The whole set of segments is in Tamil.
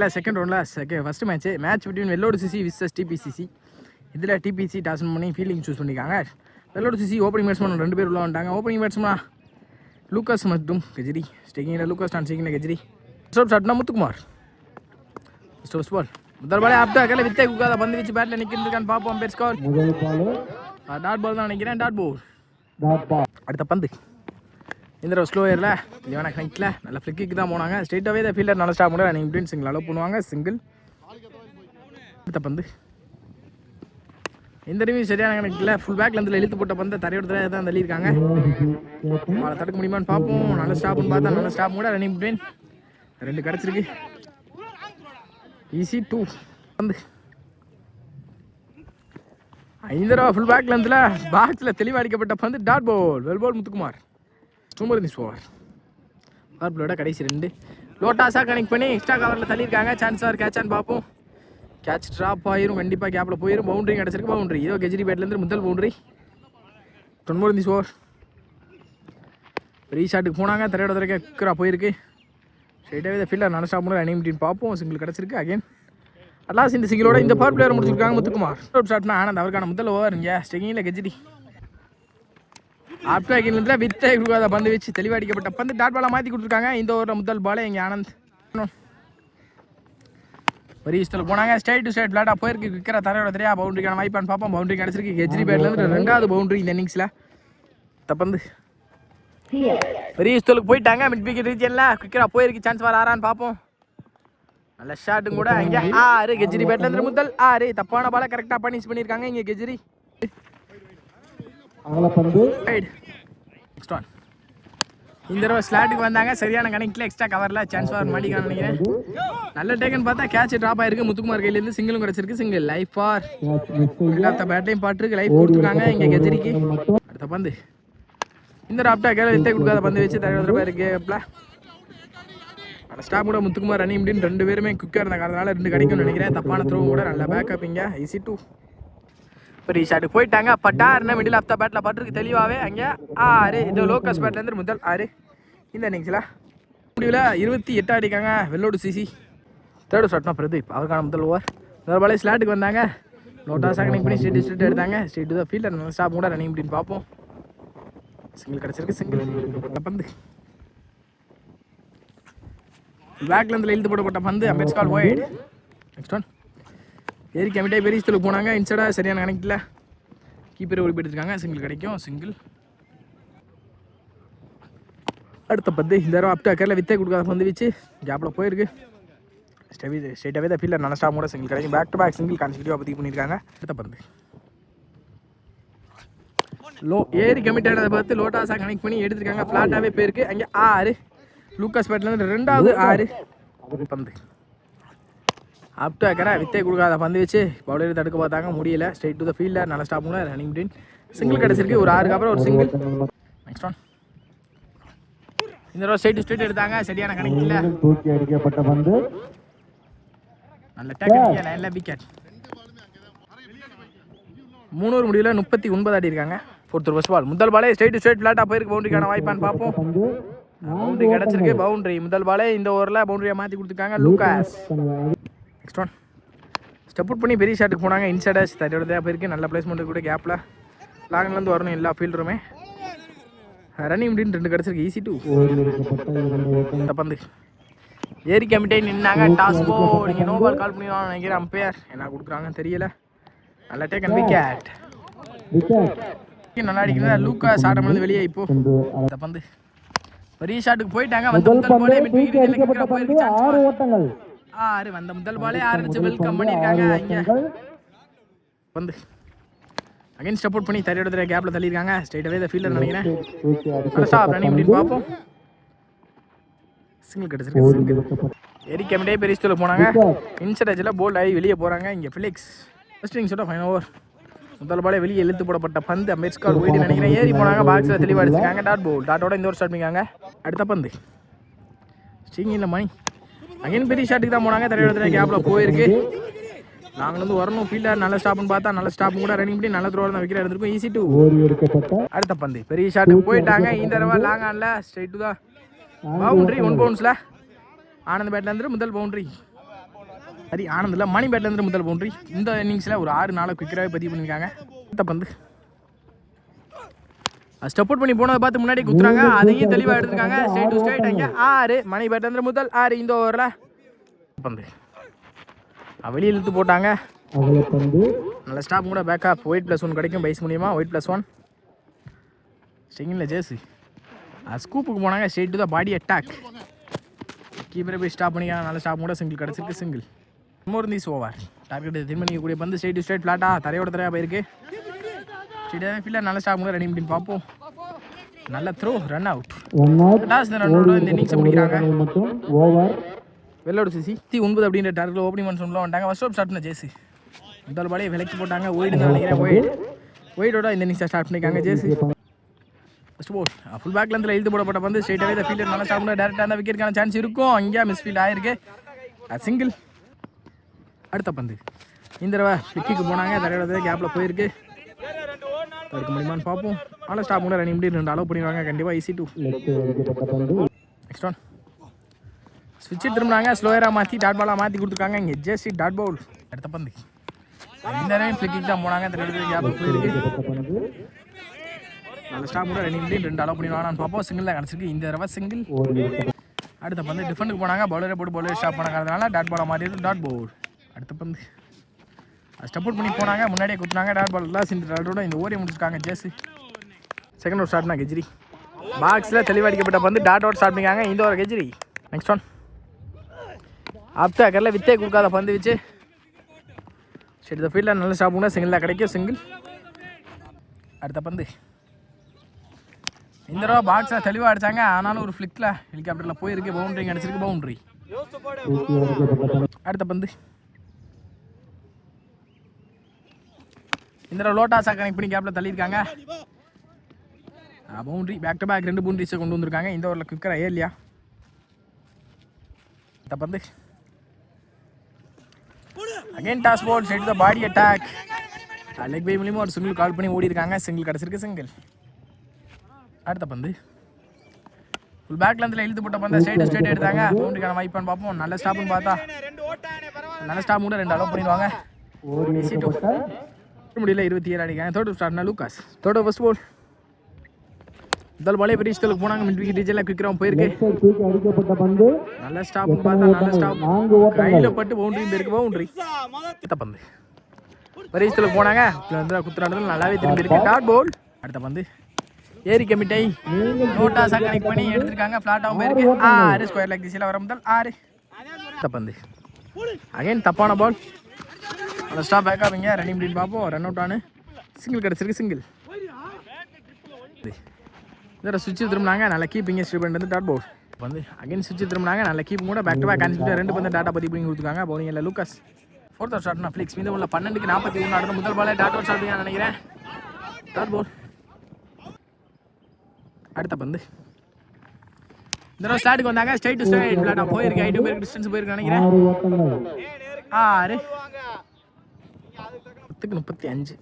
ஐபிஎல்ல செகண்ட் ரவுண்டில் first match between Vellode CC versus DPCC. இதில் டிபிசி டாஸ் பண்ணி ஃபீல்டிங் சூஸ் பண்ணியிருக்காங்க. வெள்ளோடு சிசி ஓப்பனிங் பேட்ஸ்மேன் 2 பேர் உள்ள வந்துட்டாங்க. ஓப்பனிங் பேட்ஸ்மேனா லூக்காஸ் மற்றும் கெஜ்ரி. ஸ்டேக்கிங்கில் லூக்காஸ் ஸ்டேக்கிங்கில் கெஜ்ரி. ஸ்டாப் ஷாட்னா முத்துக்குமார். ஃபர்ஸ்ட் பால் முதல் பாலே ஆப்டா கையில் வித்தை குக்காத பந்து வச்சு பேட்டில் நிற்கிருக்கான்னு பார்ப்போம். பேர் ஸ்கோர் டாட் பால் தான் நினைக்கிறேன். Dot ball. அடுத்த பந்து இந்த தடவை ஸ்லோ ஏரில் தெளிவான கனெக்டில் நல்ல ஃப்ளிக்கு தான் போனாங்க. ஸ்ட்ரெயிட்டாகவே இந்த ஃபீல்டர் நல்ல ஸ்டாப் கூட நீங்கள் இப்படின்னு சிங்கிள் அலோவ் பண்ணுவாங்க. சிங்கிள். அடுத்த பந்து இந்த ரிவ்யூ சரியான கணக்கில் ஃபுல் பேக்லேருந்து இழுத்து போட்ட பந்தை தரையோட தான் தள்ளியிருக்காங்க. அவளை தடுக்க முடியுமான்னு பார்ப்போம். நல்ல ஸ்டாப்னு பார்த்தா நல்ல ஸ்டாப் கூட ரன்னிங் பிட்வீன் 2 கிடச்சிருக்கு. ஈஸி 2 பந்து 5 தடவை ஃபுல் பேக்லேருந்துல பாக்ஸில் தெளிவாடிக்கப்பட்ட பந்து dot ball. Well ball Muthukumar. பார்ப்ளோட கடைசி 2 லோட்டாஸாக கனெக்ட் பண்ணி எக்ஸ்ட்ரா கவரில் தள்ளியிருக்காங்க. சான்ஸாக கேட்சான்னு பார்ப்போம். கேட்ச் ட்ராப் ஆயிரும், கண்டிப்பாக கேப்பில் போயிடும். பவுண்டரி கிடச்சிருக்கு. பவுண்டரி இதோ கெஜ்ரி பேட்லேருந்து முதல் பவுண்டரி. 9 ஓவர். ரீ ஷாட்டுக்கு போனாங்க. தரையோட தரைக்க குக்கரா போயிருக்கு. ஸ்ட்ரைட்டாகவே இந்த ஃபீல்டர் நல்ல ஸ்டாப் பண்ணி ரன்னிங் டீம் பார்ப்போம். சிங்கிள் கிடச்சிருக்கு. அகைன் அட்லாஸ் இந்த சிங்கிளோட இந்த பவர் பிளேயர் முடிச்சிருக்காங்க முத்துக்குமார். ஷாட்னா ஆனந்த் அவருக்கான முதல் ஓவர். இங்கே ஸ்டெக்கிங்கில் கெஜ்ரி ஆப்டர் அகைன்லேருந்து வித்தை கொடுக்காத பந்து வச்சு தெளிவாடிக்கப்பட்ட பந்து டாட் பாலாக மாற்றி கொடுத்துருக்காங்க. இந்த ஓவரில் முதல் பாலே இங்கே ஆனந்த் பரீஸ்தில் போனாங்க. ஸ்ட்ரைட் டு ஸ்ட்ரைட் ஃப்ளாட்டாக போயிருக்கு. விற்கிற தரையோட தெரியா பவுண்டரிக்கான வாய்ப்பான்னு பார்ப்போம். பவுண்டரி கிடச்சிருக்கு. கெஜ்ரி பேட்லேருந்து 2வது பவுண்டரி இந்த இன்னிங்ஸில். தப்பந்து பரீஸ்தலுக்கு போயிட்டாங்க. மிட் விக்கெட் ரீஜனில் குவிக்கராக போயிருக்கு. சான்ஸ் வர ஆறான்னு பார்ப்போம். நல்ல ஷாட்டும் கூட இங்கே 6. கெஜ்ரி பேட்லேருந்து முதல் 6. தப்பான பாலை கரெக்டாக பனிஷ் பண்ணியிருக்காங்க இங்கே கெஜ்ரி. இந்த தடவை ஸ்லாட்டுக்கு வந்தாங்க. சரியான கனெக்டில் எக்ஸ்ட்ரா கவரில் சான்ஸ் ஃபார் மாட்டிக்கான்னு நினைக்கிறேன். நல்ல டேக்கன் பார்த்தா கேட்ச் ட்ராப் ஆயிருக்கு. முத்துக்குமார் கையிலேருந்து சிங்கிளும் கிடச்சிருக்கு. சிங்கிள் லைஃப் ஃபார் பேட்டையும் பாட்டுருக்கு. லைஃப் கொடுத்துருக்காங்க இங்கே கெஜ்ரிக்கு. அடுத்த பந்து இந்த ராப்டா கேல வித்தை கொடுக்காத பந்து வச்சு தர இருக்கு. அந்த ஸ்டாப் கூட முத்துக்குமார் ரன்னிங் அப்படின்னு 2 பேருமே குக்காக இருந்த காரணத்தினால 2 கிடைக்கும்னு நினைக்கிறேன். தப்பான த்ரோ கூட நல்ல பேக்கப் இங்கே. ஈஸி 2. பெரிய ஷாட்டுக்கு போயிட்டாங்க. பட்டாருன்னா மிடில் ஆஃப் த பேட்டில் பட்டிருக்கு தெளிவாகவே. அங்கே 6. இந்த லோக்கஸ் பேட்லேருந்து முதல் 6 இந்த இன்னிங்ஸில். முடிவில் 28 அடிக்காங்க வெள்ளோடு சிசி. 3rd ஷாட்னா பிரதீப் அவருக்கான முதல் ஓவர். முதல் பாலே ஸ்லாட்டுக்கு வந்தாங்க. லோட்டாஸாக கனெக்ட் பண்ணி ஸ்ட்ரெயிட் எடுத்தாங்க. ஸ்ட்ரெயிட் டு த ஃபீல்டர் நல்ல ஸ்டாப் கூட ரன்னிங் அப்படின்னு பார்ப்போம். சிங்கிள் கிடச்சிருக்கு. சிங்கிள் பந்து பேக்லேருந்து இழுத்து போடப்பட்ட பந்து அம்பேத்கர் ஒயிட். நெக்ஸ்ட் ஒன் ஏரி கமிட்டே பெரியஸ்தலுக்கு போனாங்க. இன்சைடாக சரியான கனெக்டில் கீப்பரை ஓடி போயிட்டுருக்காங்க. சிங்கிள் கிடைக்கும். சிங்கிள். அடுத்த பந்து இந்த தடவை அப்டா கேரில் வித்தை கொடுக்காத பந்து வச்சு கேப்பில் போயிருக்கு. ஸ்ட்ரெயிட்டாகவே தான் ஃபீல்டர் நல்ல ஸ்டாப் கூட சிங்கிள் கிடைக்கும். பேக் டு பேக் சிங்கிள் கான்சிக்யூட்டிவாக பற்றி பண்ணியிருக்காங்க. அடுத்த பந்து ஏரி கமிட்டேடை பார்த்து லோட்டாஸாக கனெக்ட் பண்ணி எடுத்துருக்காங்க. ஃப்ளாட்டாகவே போயிருக்கு. அங்கே 6. லூக்காஸ் பேட்லேருந்து 2வது 6 பந்து. ஆப்டாக்கரை வித்தை கொடுக்காத பந்து வச்சு பவுலர் தடுக்க பார்த்தாங்க. முடியல. ஸ்ட்ரைட் டு த ஃபீல்டர் நல்ல ஸ்டாப் கூட ரன்னிங் பிட்வீன். சிங்கிள் கிடச்சிருக்கு. ஒரு 6க்கு அப்புறம் ஒரு சிங்கிள். நெக்ஸ்ட் ஒன் இந்த தடவை ஸ்ட்ரைட் எடுத்தாங்க. சரியான கணக்கில் நல்ல டேக்கன் நல்ல விக்கெட். 3 ஓவர் முடிவில் 39 ஆடி இருக்காங்க. 4th ஃபர்ஸ்ட் பால் முதல் பாலே ஸ்ட்ரைட் ஃப்ளாட்டாக போயிருக்கு. பவுண்டரிக்கான வாய்ப்பான்னு பார்ப்போம். பவுண்டரி கிடச்சிருக்கு. பவுண்டரி முதல் பாலே இந்த ஓவரில் பவுண்டரியை மாற்றி கொடுத்துருக்காங்க Lucas. Next one step out பண்ணி பெரிய ஷாட்டுக்கு போனாங்க. இன்சைடர்ஸ் தரையோட தான் போயிருக்கு. நல்ல பிளேஸ்மெண்ட்டு கூட கேப்பில் லாங்லேருந்து வரணும் எல்லா ஃபீல்டருமே. ரன்னிங் அப்படின்னு 2 கிடச்சிருக்கு. ஈஸி 2. இந்த பந்து ஏரி கமிட்டே நின்னாங்க. டாஸ் போல் நீங்கள் நோ பால் கால் பண்ணிடுவாங்க நினைக்கிறேன். அம்பையர் என்ன கொடுக்குறாங்கன்னு தெரியல. நல்ல டேக்கன் விக்கெட். நல்லா அடிக்கிறதா லூக்காஸ் ஆட்டம் வந்து வெளியே. இப்போ இந்த பந்து பெரிய ஷாட்டுக்கு போயிட்டாங்க. வந்த முதல் பாலே போயிருக்கு. 6 வந்த முதல் பாலே 6 அடிச்சு வெல்கம் பண்ணியிருக்காங்க. இங்கே வந்து அகைன் ஸ்டெப் அவுட் பண்ணி தரையோட கேப்பில் தள்ளியிருக்காங்க. ஸ்ட்ரைட்டாகவே இந்த ஃபீல்டர் நினைக்கிறேன். ஸ்டாப் ரன்னிங் அப்படின்னு பார்ப்போம். சிங்கிள் கிடச்சிருக்கு. ஏரி கமிட்டே பெரிய ஸ்டோரில் போனாங்க. இன்சைடேஜில் போல்ட் ஆகி வெளியே போகிறாங்க. இங்கே ஃபிலிக்ஸ் ஃபர்ஸ்ட் இன்னிங்ஸோட 5 ஓவர். முதல் பாலே வெளியே இழுத்து போடப்பட்ட பந்து அம்பேத்கர் ஒயிட் நினைக்கிறேன். ஏறி போனாங்க. பாக்ஸில் தெளிவாக அடிச்சிருக்காங்க. டாட் போல். டாட்டோட இந்த ஒரு ஸ்டார்ட் பண்ணிக்காங்க. அடுத்த பந்து ஸ்டிங்கில் மணி அகைன் பெரிய ஷாட்டுக்கு தான் போனாங்க. தரையோட கேப்பில் போயிருக்கு. நாங்கள் வரணும் ஃபீல்டர் நல்ல ஸ்டாப்னு பார்த்தா நல்ல ஸ்டாப் கூட ரன்னிங் பண்ணி நல்ல த்ரோவில் தான் வைக்கிற எடுத்துருக்கோம். ஈஸி 2. அடுத்த பந்து பெரிய ஷாட்டுக்கு போயிட்டாங்க. இந்த தடவை லாங் ஆனில் ஸ்ட்ரைட் டு தான் பவுண்டரி. 1 பவுன்ஸில் ஆனந்த் பேட்லேருந்து முதல் பவுண்டரி. ஹரி ஆனந்தில் மணி பேட்லேருந்து முதல் பவுண்டரி. இந்த இன்னிங்ஸில் ஒரு 6-4 குவிக்கராகவே பதிவு பண்ணியிருக்காங்க. அடுத்த பந்து ஸ்டெப் பண்ணி போனதை பார்த்து முன்னாடி குத்துறாங்க. அதையும் தெளிவாக எடுத்துருக்காங்க. Straight to straight. அங்கே 6 மணி பேட்லேருந்து முதல் 6 இந்த ஓவரில் பந்து வெளியே இழுத்து போட்டாங்க. நல்ல ஸ்டாப் கூட பேக்கப். ஒயிட் +1 கிடைக்கும் பைஸ் மூலியமா. ஒயிட் +1 ஸ்டிங்கில் ஜேசி ஸ்கூப்புக்கு போனாங்க. Straight to the body attack. கீப்பரை போய் ஸ்டாப் பண்ணிக்காங்க. நல்ல ஸ்டாப் கூட சிங்கிள் கிடச்சிருக்கு. Single more these over. Target திருமணிக்கக்கூடிய பந்து ஸ்ட்ரெயிட் டு ஸ்ட்ரெயிட் ஃப்ளாட்டாக தரையோட தரையாக போயிருக்கு. ஸ்ட்ரெயிட்டாக ஃபீல்டர் நல்ல ஸ்டாப் கூட ரெடி பண்ணி பார்ப்போம். நல்ல த்ரோ ரன் அவுட். ரன்னோட இந்த இன்னிங்ஸை முடிக்கிறாங்க. வெள்ளோட சிசி 9 அப்படின்ற டார்கெட் ஓப்பனிங் பண்ண வந்துட்டாங்க. ஃபர்ஸ்ட் ஸ்டார்ட் பண்ண ஜேசி முதல் பாலே விலைக்கு போட்டாங்க. ஒயிடு தான் நினைக்கிறேன். ஒயிடோட இந்த இன்னிங்ஸை ஸ்டார்ட் பண்ணிக்காங்க ஜேசி. ஃபர்ஸ்ட் பால் ஃபுல் பேக்லேருந்து எழுத்து போடப்பட்ட பந்து ஸ்ட்ரெயிட்டாகவே இந்த ஃபீல்டர் நல்லா ஸ்டாப் பண்ணி டேரெக்டாக அந்த விக்கெட்டுக்கான சான்ஸ் இருக்கும். அங்கேயா மிஸ் ஃபீல்ட் ஆயிருக்கு. சிங்கிள். அடுத்த பந்து இந்த தடவை ஃபிக்கிக்கு போனாங்க. தரையோட கேப்பில் போயிருக்கு. தடுக்க முடியுமான்னு பார்ப்போம். நல்லா ஸ்டாப் கூட ரன்னிங் பண்ணி 2 அலோவ் பண்ணிடுவாங்க. கண்டிப்பாக ஈஸி டூ. நெக்ஸ்ட் ஒன் ஸ்விட்ச் திரும்பினாங்க. ஸ்லோயராக மாற்றி டாட் பாலாக மாற்றி கொடுத்துருக்காங்க. இங்கே ஜேசி டாட் பவுல். அடுத்த பந்து இந்த தடவை ஃபிக்கிக்கு தான் போனாங்க. தரையோட கேப்பில் போயிருக்கு. நல்ல ஸ்டாப் கூட ரன்னிங் பண்ணி 2 அலோவ் பண்ணிடுவாங்கன்னு பார்ப்போம். சிங்கிள் தான் கிடச்சிருக்கு இந்த தடவை. சிங்கிள். அடுத்த பந்து டிஃபெண்டுக்கு போனாங்க. பவுலரை போட்டு பவுலர் ஸ்டாப் பண்ணாங்கிறதுனால டாட் பாலாக மாறிடுது. Dot ball. அடுத்த பந்து ஸ்டெப் அவுட் பண்ணி போனாங்க. முன்னாடியே குத்துனாங்க. டாட் பால் தான் இந்த டாட்டோட இந்த ஓவரை முடிச்சிருக்காங்க ஜேசி. Second over ஸ்டார்ட்னா கெஜ்ரி. பாக்ஸில் தெளிவடிக்கப்பட்ட பந்து டாட் அவுட் ஸ்டார்ட் பண்ணிக்காங்க இந்த ஒரு கெஜ்ரி. நெக்ஸ்ட் ஒன் ஆப்டாக்கரில் வித்தே கொடுக்காத பந்து வச்சு சரி இந்த ஃபீல்டில் நல்ல ஸ்டாப் பண்ணால் சிங்கிளாக கிடைக்கும். சிங்கிள். அடுத்த பந்து இந்த தடவை பாக்ஸில் தெளிவாக அடித்தாங்க. ஆனாலும் ஒரு ஃப்ளிக்கில் ஹெலிகாப்டரில் போயிருக்கு. பவுண்டரி அடிச்சிருக்கு. பவுண்டரி. அடுத்த பந்து இந்த தடவை லோட்டாஸாக கனெக்ட் பண்ணி கேப்பில் தள்ளியிருக்காங்க. பவுண்டரி. பேக் டு பேக் 2 பவுண்டரிஸை கொண்டு வந்திருக்காங்க. இந்த ஓவரில் குவிக்கரா ஏர்லியா. அடுத்த பந்து again toss ball straight to the body attack. Leg bye மூலியமாக ஒரு சிங்கிள் கால் பண்ணி ஓடி இருக்காங்க. சிங்கிள் கிடச்சிருக்கு. சிங்கிள். அடுத்த பந்து ஃபுல் பேக்லேருந்து இழுத்து போட்ட பந்து ஸ்ட்ரைட் எடுத்தாங்க. பவுண்டரிக்கான வாய்ப்பான்னு பார்ப்போம். நல்ல ஸ்டாப்னு பார்த்தா நல்ல ஸ்டாப் கூட 2 அலோவ் பண்ணிடுவாங்க. முடியல 27 அடிக்காங்க. தேர்ட் ஸ்டார்ட்னா லூகாஸ். தேர்ட் ஃபர்ஸ்ட் பால் முதல் பாலே பெரிய ஸ்டலுக்கு போனாங்க. மிட் விக்கெட் ரீஜனில் குவிக்கிறோம் போயிருக்கு. நல்ல ஸ்டாப்னு பார்த்தா நல்ல ஸ்டாப் கையில் பட்டு பவுண்டரி போயிருக்கு. பவுண்டரி. அடுத்த பந்து பெரிய ஸ்டலுக்கு போனாங்க. குத்துறாண்டது நல்லாவே திரும்பி இருக்கு. Dot ball. அடுத்த பந்து ஏரி கமிட்டை நோட்டாஸாக கனெக்ட் பண்ணி எடுத்திருக்காங்க. ஃப்ளாட்டாகவும் போயிருக்கு. 6 ஸ்கொயர் லெக் திசையில் வர முதல் 6. அடுத்த பந்து அகைன் தப்பான பால். அந்த ஸ்டாப் பேக்கப் இங்கே ரன்னிங் அப்படின்னு பார்ப்போம். ரன் அவுட் ஆனு சிங்கிள் கிடச்சிருக்கு. சிங்கிள். இதில் சுவிட்ச் திரும்பினாங்க. நல்லா கீப்பிங்க ஸ்ட்ரீட் பண்ணிட்டு டாட் பவுல். வந்து அகைன் சுவிட்ச் திரும்பினாங்க. நல்லா கீப் கூட பேக் டு பேக் கான்செப்ட் 2 பந்து டாட்டா பதிவு பண்ணி கொடுத்துருக்காங்க. பவுலிங் இல்லை லூகாஸ். ஃபோர்த் ஓவர் ஸ்டார்ட்னா ஃபிளிக்ஸ். மீது உள்ள 12க்கு 41 ஆடுறது முதல் பாலே டாட் அவுட் ஸ்டார்ட் நினைக்கிறேன். Dot ball. அடுத்த பந்து இந்த தடவை ஸ்டார்ட்டுக்கு வந்தாங்க. ஸ்ட்ரைட் டு ஸ்ட்ரைட் ஃப்ளாட்டாக போயிருக்கு. 8 பேருக்கு டிஸ்டன்ஸ் போயிருக்கு நினைக்கிறேன். 6 35.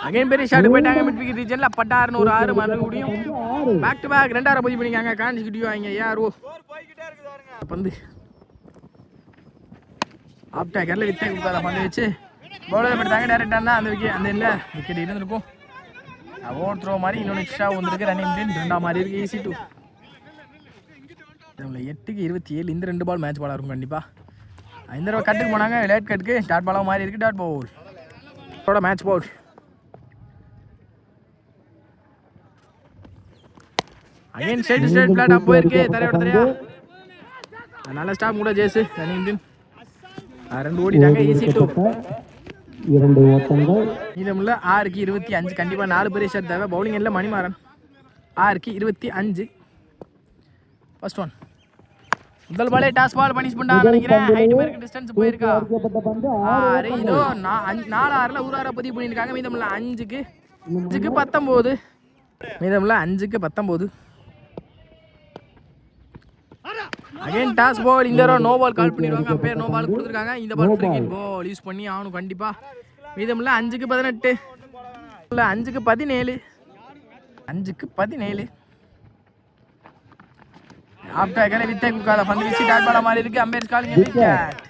அகைன் பெரிய ஷாட் போயிட்டாங்க. மிட் விக்கெட் ரீஜனில் பட்டாருன்னு ஒரு 6 மறுபடியும் பேக் டு பேக் 2 பதிவு பண்ணிக்காங்க. கான்சிக்யூட்டிவ் வாங்க யாரோ பந்து ஆப்டாக்கரில் வித்தே கொடுக்காத பந்து வச்சு பவுலர் எடுத்தாங்க. டேரெக்டாக அந்த விக்கெட் அந்த இல்லை விக்கெட் இருந்திருக்கும். ஓவர் த்ரோ மாதிரி இன்னொன்று எக்ஸ்ட்ரா வந்துருக்கு. ரன்னிங் பின் 2 மாதிரி இருக்குது. Easy two. 8க்கு 27. இந்த 2 பால் மேட்ச் பாலாக இருக்கும் கண்டிப்பாக. இந்த தடவை கட்டுக்கு போனாங்க. லேட் கட்டுக்கு டாட் பாலாக மாறி இருக்குது. Dot bowl match bowl. Again straight பிளாட்டாக போயிருக்கு. தரையோட தரையா நல்ல ஸ்டாப் கூட ஜேசு ரன்னிங் பின் 2 ஓடிட்டாங்க. Easy two. 2 ஓட்டங்கள். மீதமுள்ள 6க்கு 25. கண்டிப்பாக 4 பெரிய ஷாட் தேவை. பவுலிங் இல்லை மணிமாறன். 6க்கு 25. ஃபர்ஸ்ட் ஒன் முதல் பாலே டாஸ் பால் பனிஷ் பண்ணான்னு நினைக்கிறேன். 8 பேருக்கு டிஸ்டன்ஸ் போயிருக்கா. 6 இதோ 4-6ல் ஒரு 6 பதிவு பண்ணியிருக்காங்க. மீதமுள்ள 5க்கு 19. மீதமுள்ள 5க்கு 19. அகைன் டாஸ் பால். இந்த தடவை நோ பால் கால் பண்ணிடுவாங்க. அப்பேர் நோ பால் கொடுத்துருக்காங்க. இந்த ball free hit ball use பண்ணி ஆகணும் கண்டிப்பாக. மீதமுள்ள 5க்கு 18. 5க்கு 17. 5க்கு 17. ஆஃப்டர் கலை வித்தை குக்காத பந்து வீச்சு டாட் பாலா மாதிரி இருக்கு. Umpire calling wicket.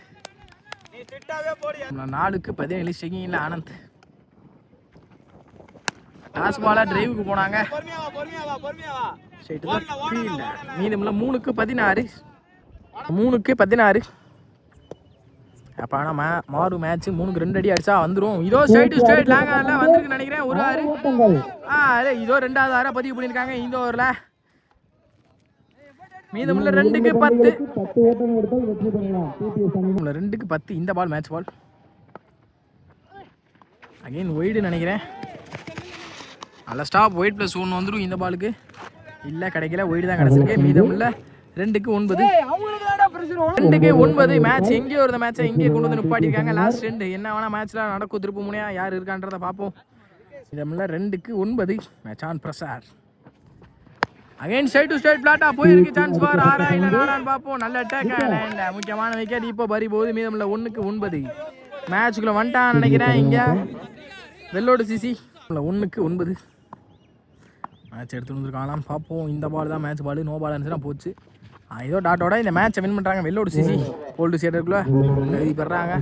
4க்கு 17 ஸ்ட்ரைக்கிங்ல ஆனந்த். டாஸ் பாலா டிரைவுக்கு போனாங்க. மீதமுள்ள 3க்கு 16. 3க்கு 16. அப்ப ஆனா மாறு மேட்ச் 3க்கு 2 அடி அடிச்சா வந்துரும். இதோ ஸ்ட்ரைட் டு ஸ்ட்ரைட் லாங் ஆன்ல வந்திருக்கு நினைக்கிறேன். ஒரு 6 இதோ ரெண்டாவது 6 பதிவு பண்ணிருக்காங்க இந்த ஓவர்ல. மீதமுள்ள 2க்கு 10. 2க்கு 10. இந்த ball match ball. Again wide நினைக்கிறேன். அல்ல ஸ்டாப் ஒயிட் ப்ளஸ் 1 வந்துடும் இந்த பாலுக்கு. இல்லை கிடைக்கல, ஒய்டு தான் கிடச்சிருக்கு. மீதமுள்ள 2க்கு 9. 2க்கு 9. மேட்ச் எங்கேயோ ஒரு மேட்சை இங்கே கொண்டு வந்து நிப்பாட்டிருக்காங்க. லாஸ்ட் 2 என்ன வேணா மேட்ச்ல நடக்கும். திருப்பு முனையா யார் இருக்கான்றதை பார்ப்போம். மீதமுள்ள 2க்கு 9. Match on pressure. Again straight to straight பிளாட்டா போயிருக்கு. சான்ஸ் ஃபார் ஆரா இல்லை நானான்னு பார்ப்போம். நல்ல அட்டாக் லைன்ல முக்கியமான விக்கெட் இப்போ பறி போகுது. மீதமுள்ள 1க்கு 9. மேட்சுக்குள்ள வந்துட்டான்னு நினைக்கிறேன். இங்கே வெள்ளோடு சிசி 1க்கு 9. மேட்ச் எடுத்து வந்துருக்காங்களாம் பார்ப்போம். இந்த பால் தான் மேட்ச் பால். நோ பால் இருந்துச்சுன்னா போச்சு. ஏதோ டாட்டோட இந்த மேட்சை வின் பண்ணுறாங்க வெள்ளோடு சிசி. கோல்டு சேட்டருக்குள்ளே பெறாங்க.